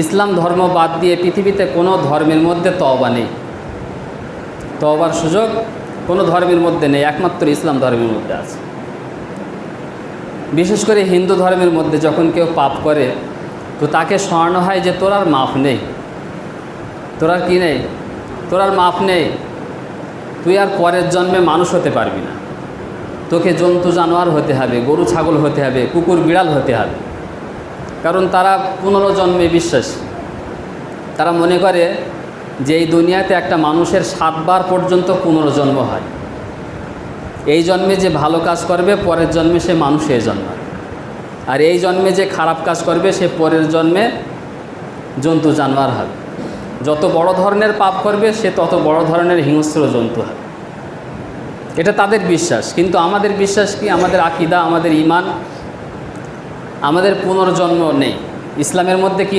ইসলাম ধর্ম বাদ দিয়ে পৃথিবীতে কোনো ধর্মের মধ্যে তওবা নেই, তওবার সুযোগ কোনো ধর্মের মধ্যে নেই, একমাত্র ইসলাম ধর্মের মধ্যে আছে। বিশেষ করে হিন্দু ধর্মের মধ্যে যখন কেউ পাপ করে তো তাকে স্মরণ হয় যে তোর আর মাফ নেই, তোর আর কি নেই, তোর আর মাফ নেই, তুই আর পরের জন্মে মানুষ হতে পারবি না, তোকে জন্তু জানোয়ার হতে হবে, গরু ছাগল হতে হবে, কুকুর বিড়াল হতে হবে। কারণ তারা পুনর্জন্মে বিশ্বাসী। তারা মনে করে যে এই দুনিয়াতে একটা মানুষের 7 বার পর্যন্ত পুনর্জন্ম হয়। এই জন্মে যে ভালো কাজ করবে পরের জন্মে সে মানুষ হয়ে জন্মাবে, আর এই জন্মে যে খারাপ কাজ করবে সে পরের জন্মে জন্তু জানোয়ার হবে। যত বড় ধরনের পাপ করবে সে তত বড় ধরনের হিংস্র জন্তু হবে। এটা তাদের বিশ্বাস। কিন্তু আমাদের বিশ্বাস কি, আমাদের আকীদা, আমাদের ঈমান, আমাদের পুনর্জন্ম নেই। ইসলামের মধ্যে কি